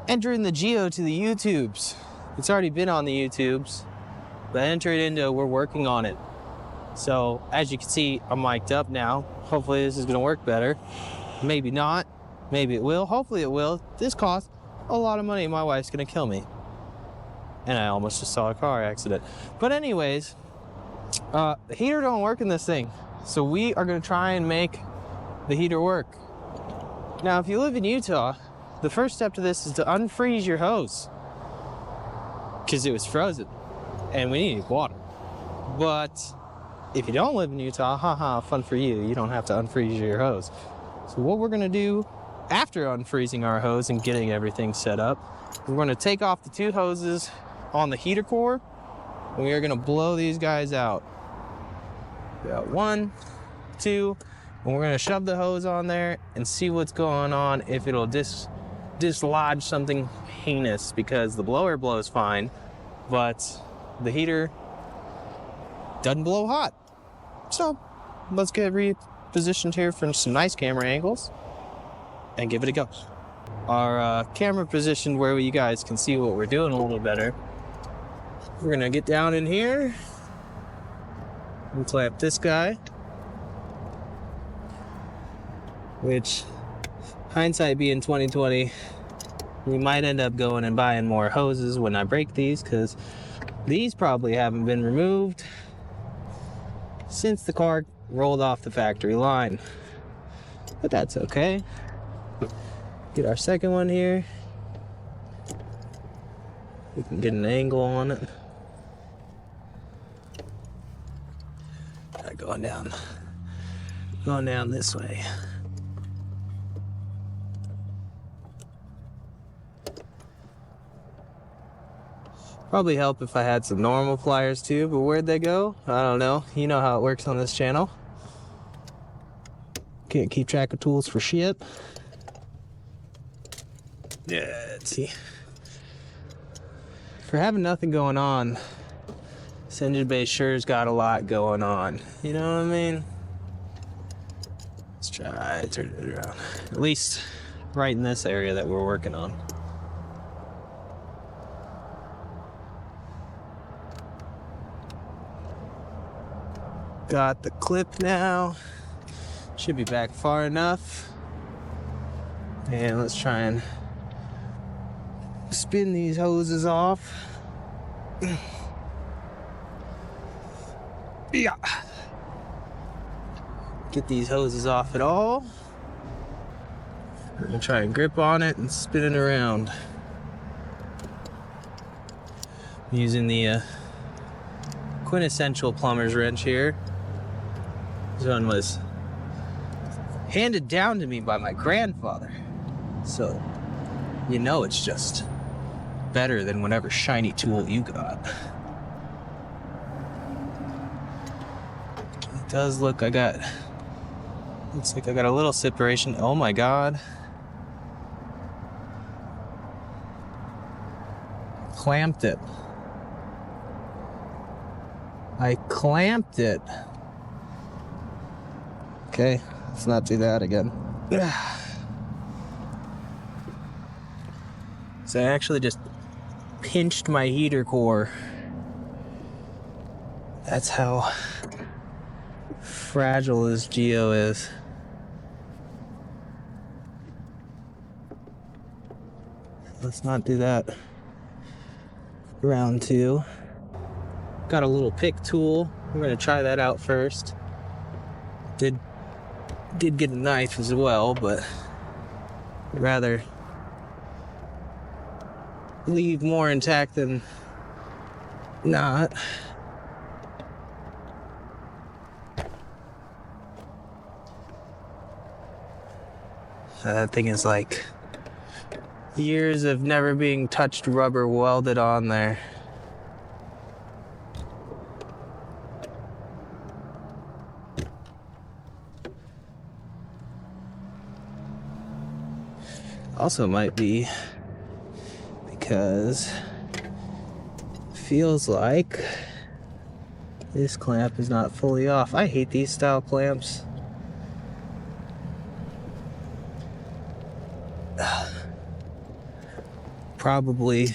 entering the geo to the YouTubes. It's already been on the YouTubes, but enter it into, we're working on it. So as you can see, I'm mic'd up now. Hopefully this is gonna work better. Maybe not, maybe it will, hopefully it will. This costs a lot of money. My wife's gonna kill me. And I almost just saw a car accident. But anyways, the heater don't work in this thing. So we are gonna try and make the heater work. Now, if you live in Utah, the first step to this is to unfreeze your hose, because it was frozen and we needed water. But if you don't live in Utah, haha, fun for you. You don't have to unfreeze your hose. So what we're gonna do after unfreezing our hose and getting everything set up, we're gonna take off the 2 hoses on the heater core, and we are gonna blow these guys out. We got 1, 2, and we're gonna shove the hose on there and see what's going on, if it'll dislodge something heinous, because the blower blows fine, but the heater doesn't blow hot. So let's get repositioned here for some nice camera angles and give it a go. Our camera positioned where you guys can see what we're doing a little better. We're gonna get down in here and clamp this guy, which, hindsight being 2020, we might end up going and buying more hoses when I break these, because these probably haven't been removed since the car rolled off the factory line. But that's okay. Get our second one here. We can get an angle on it. Going down this way. Probably help if I had some normal pliers too, but where'd they go? I don't know. You know how it works on this channel. Can't keep track of tools for shit. Yeah, let's see. For having nothing going on, this engine bay sure's got a lot going on. You know what I mean? Let's try to turn it around. At least right in this area that we're working on. Got the clip now. Should be back far enough. And let's try and spin these hoses off. Yeah. Get these hoses off at all. We're gonna try and grip on it and spin it around. I'm using the quintessential plumber's wrench here. This one was handed down to me by my grandfather. So, you know it's just better than whatever shiny tool you got. It does look, looks like I got a little separation. Oh my God. Clamped it. I clamped it. Okay, let's not do that again. So I actually just pinched my heater core. That's how fragile this geo is. Let's not do that. Round 2. Got a little pick tool. We're gonna try that out first. Did get a knife as well, but I'd rather leave more intact than not. That thing is like years of never being touched rubber welded on there. Also might be because it feels like this clamp is not fully off. I hate these style clamps. probably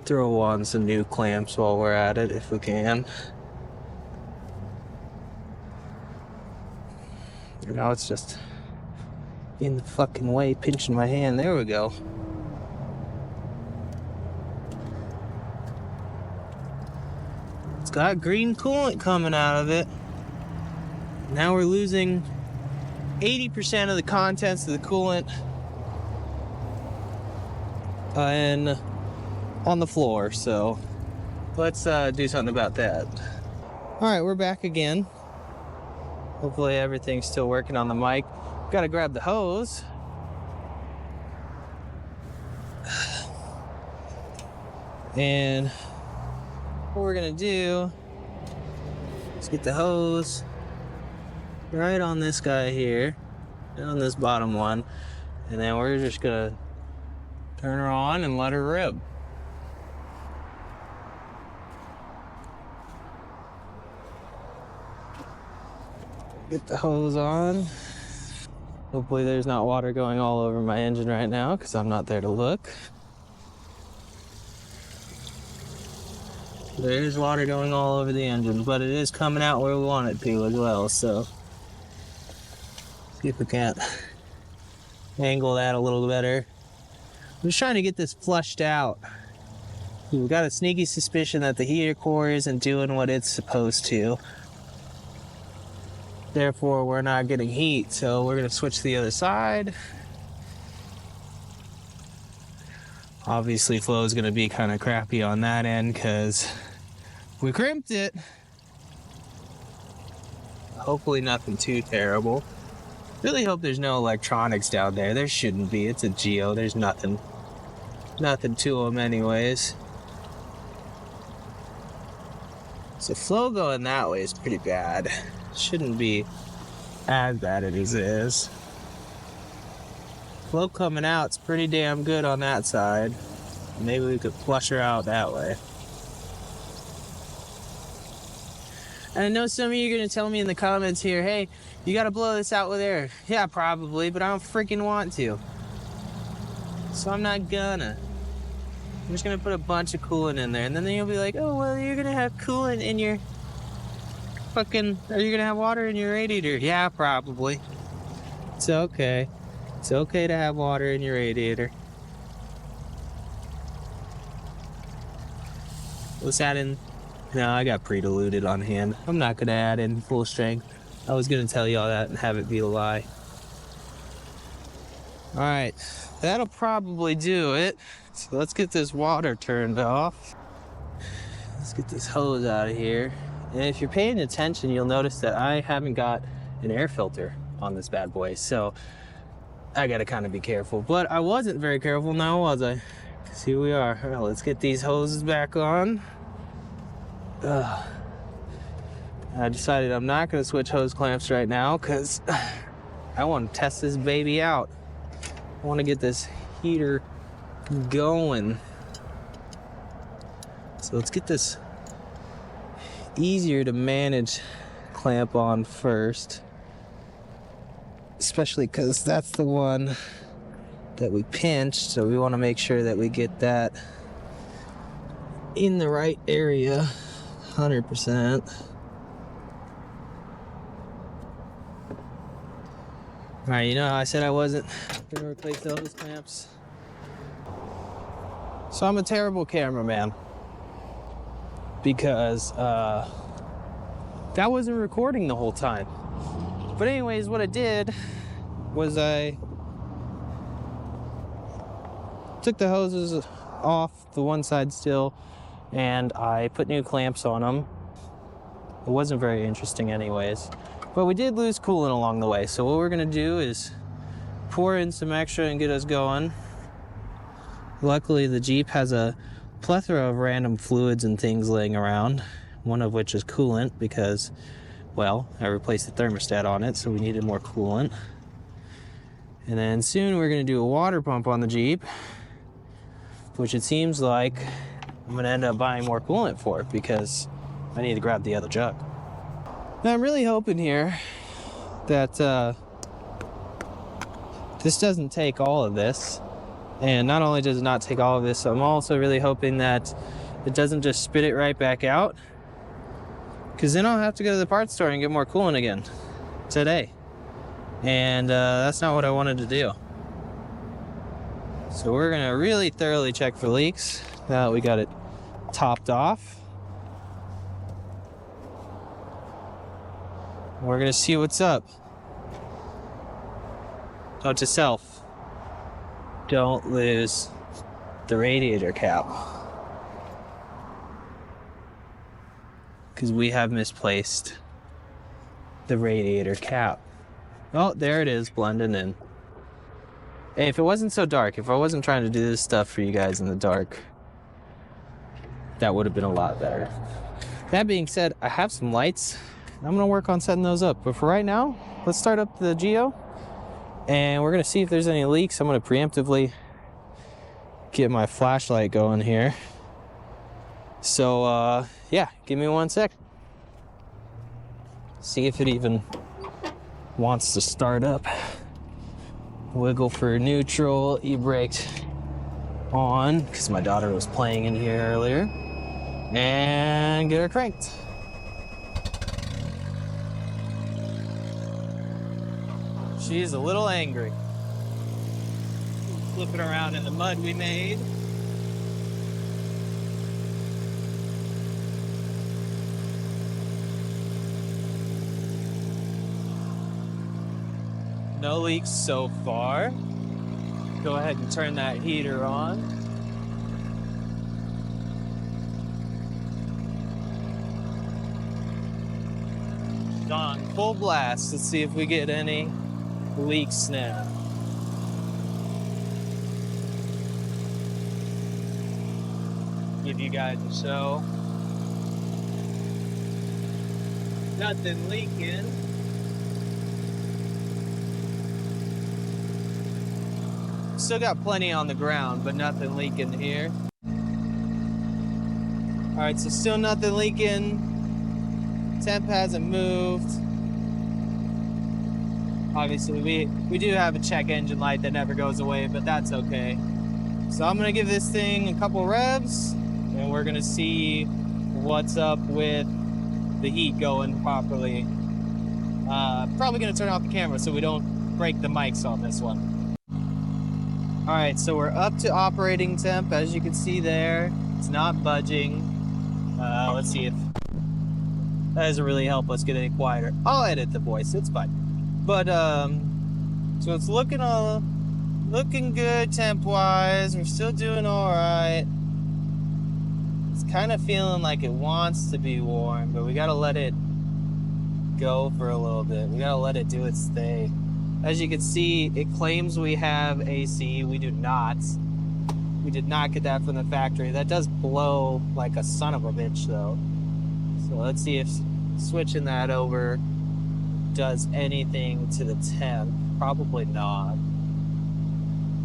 throw on some new clamps while we're at it if we can. Now it's just in the fucking way, pinching my hand. There we go. It's got green coolant coming out of it. Now we're losing 80% of the contents of the coolant and on the floor, so let's do something about that. All right, we're back again. Hopefully everything's still working on the mic. Gotta grab the hose. And what we're gonna do is get the hose right on this guy here, on this bottom one, and then we're just gonna turn her on and let her rip. Get the hose on. Hopefully there's not water going all over my engine right now because I'm not there to look. There is water going all over the engine, but it is coming out where we want it to as well, so see if we can't angle that a little better. I'm just trying to get this flushed out. We've got a sneaky suspicion that the heater core isn't doing what it's supposed to. Therefore, we're not getting heat, so we're going to switch to the other side. Obviously, flow is going to be kind of crappy on that end because we crimped it. Hopefully nothing too terrible. Really hope there's no electronics down there. There shouldn't be. It's a Geo. There's nothing to them anyways. So flow going that way is pretty bad. Shouldn't be as bad as it is. Flow coming out's pretty damn good on that side. Maybe we could flush her out that way. And I know some of you are going to tell me in the comments here, hey, you got to blow this out with air. Yeah, probably, but I don't freaking want to. So I'm not gonna. I'm just going to put a bunch of coolant in there. And then you'll be like, oh, well, you're going to have coolant in your fucking... Are you going to have water in your radiator? Yeah, probably. It's okay. It's okay to have water in your radiator. Let's add in... No, I got pre-diluted on hand. I'm not going to add in full strength. I was going to tell you all that and have it be a lie. Alright, that'll probably do it. So let's get this water turned off. Let's get this hose out of here. And if you're paying attention, you'll notice that I haven't got an air filter on this bad boy. So I got to kind of be careful. But I wasn't very careful now, was I? Because here we are. All right, let's get these hoses back on. I decided I'm not going to switch hose clamps right now because I want to test this baby out. I want to get this heater going. So let's get this easier to manage clamp on first. Especially because that's the one that we pinched. So we want to make sure that we get that in the right area. 100%. Alright, you know how I said I wasn't going to replace the hose clamps? So I'm a terrible cameraman because that wasn't recording the whole time. But anyways, what I did was I took the hoses off the one side still and I put new clamps on them. It wasn't very interesting anyways. But we did lose coolant along the way. So what we're gonna do is pour in some extra and get us going. Luckily the Jeep has a plethora of random fluids and things laying around. One of which is coolant because, well, I replaced the thermostat on it, so we needed more coolant. And then soon we're gonna do a water pump on the Jeep, which it seems like I'm gonna end up buying more coolant for it because I need to grab the other jug. Now I'm really hoping here that this doesn't take all of this. And not only does it not take all of this, I'm also really hoping that it doesn't just spit it right back out, because then I'll have to go to the parts store and get more coolant again today. And that's not what I wanted to do. So we're gonna really thoroughly check for leaks now that we got it topped off. We're gonna see what's up. Note to self, don't lose the radiator cap, because we have misplaced the radiator cap. Oh, there it is, blending in. Hey, if it wasn't so dark, if I wasn't trying to do this stuff for you guys in the dark, that would have been a lot better. That being said, I have some lights. I'm gonna work on setting those up. But for right now, let's start up the Geo, and we're gonna see if there's any leaks. I'm gonna preemptively get my flashlight going here. So, yeah, give me 1 sec. See if it even wants to start up. Wiggle for neutral, e-braked on, because my daughter was playing in here earlier. And get her cranked. She's a little angry. Flipping around in the mud we made. No leaks so far. Go ahead and turn that heater on. It's on full blast. Let's see if we get any leaks now. Give you guys a show. Nothing leaking. Still got plenty on the ground, but nothing leaking here. All right, so still nothing leaking. Temp hasn't moved. Obviously, we do have a check engine light that never goes away, but that's okay. So I'm gonna give this thing a couple revs, and we're gonna see what's up with the heat going properly. Probably gonna turn off the camera so we don't break the mics on this one. All right, so we're up to operating temp, as you can see there. It's not budging. Let's see if that doesn't really help us get any quieter. I'll edit the voice, it's fine. But so it's looking good temp-wise. We're still doing all right. It's kind of feeling like it wants to be warm, but we gotta let it go for a little bit. We gotta let it do its thing. As you can see, it claims we have AC. We do not. We did not get that from the factory. That does blow like a son of a bitch, though. So let's see if switching that over does anything to the temp. Probably not,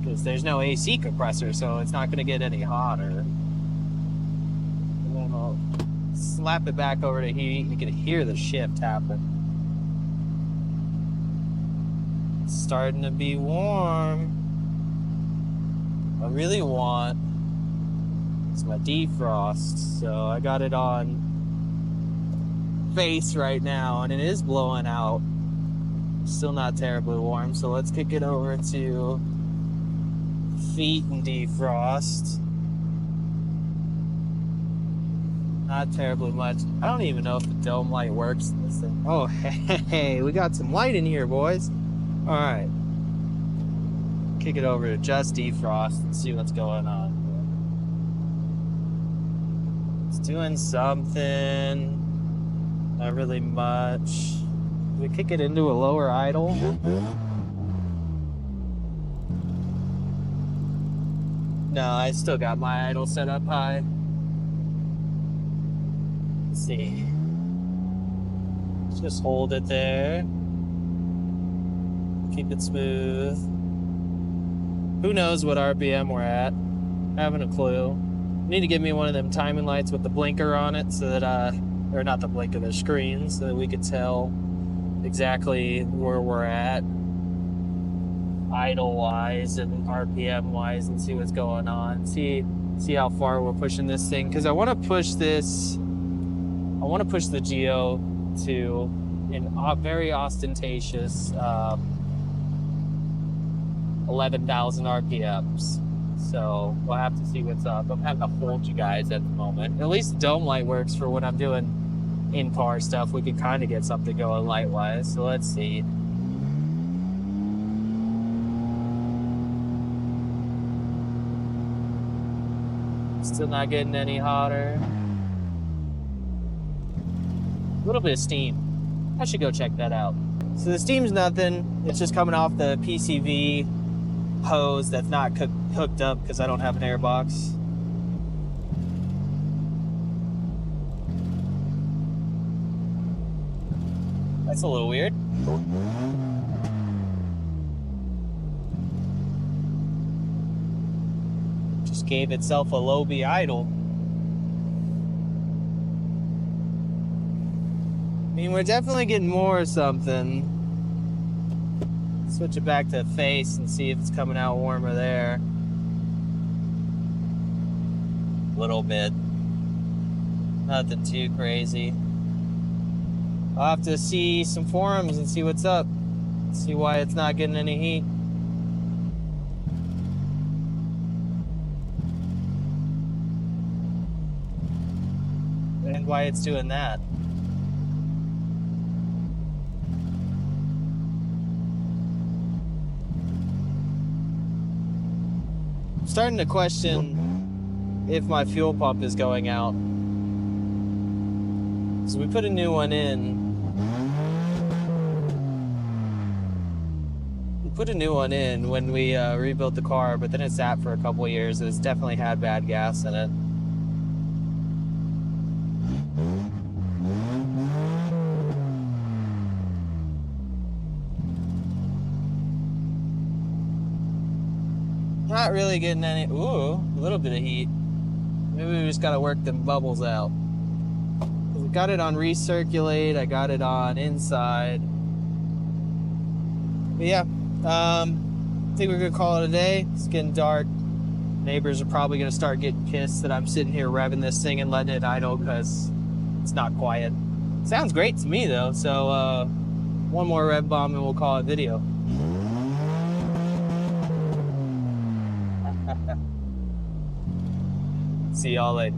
because there's no AC compressor, so it's not going to get any hotter. And then I'll slap it back over to heat. You can hear the shift happen. Starting to be warm. I really want is my defrost, so I got it on face right now, and it is blowing out. Still not terribly warm, so let's kick it over to feet and defrost. Not terribly much. I don't even know if the dome light works in this thing. Oh, hey, we got some light in here, boys. All right, kick it over to just defrost and see what's going on. It's doing something, not really much. Do we kick it into a lower idle? No, I still got my idle set up high. Let's see. Just hold it there. Keep it smooth. Who knows what RPM we're at? Haven't a clue. Need to give me one of them timing lights with the blinker on it, so that or not the blinker, the screen, so that we could tell exactly where we're at. idle wise and RPM wise and see what's going on. See how far we're pushing this thing, because I want to push this. I want to push the Geo to an very ostentatious 11,000 RPMs. So we'll have to see what's up. I'm having to hold you guys at the moment. At least the dome light works for when I'm doing in-car stuff. We can kind of get something going light-wise. So let's see. Still not getting any hotter. A little bit of steam. I should go check that out. So the steam's nothing. It's just coming off the PCV hose that's not hooked up because I don't have an airbox. That's a little weird. Just gave itself a low B idle. I mean, we're definitely getting more or something. Switch it back to face and see if it's coming out warmer there. A little bit. Nothing too crazy. I'll have to see some forums and see what's up. See why it's not getting any heat. And why it's doing that. I'm starting to question if my fuel pump is going out. So we put a new one in. We put a new one in when we rebuilt the car, but then it sat for a couple of years. It's definitely had bad gas in it. Not really getting any. Ooh, a little bit of heat. Maybe we just gotta work them bubbles out. We got it on recirculate. I got it on inside. But yeah, I think we're gonna call it a day. It's getting dark. Neighbors are probably gonna start getting pissed that I'm sitting here revving this thing and letting it idle because it's not quiet. Sounds great to me though. So one more rev bomb and we'll call it video. See y'all later.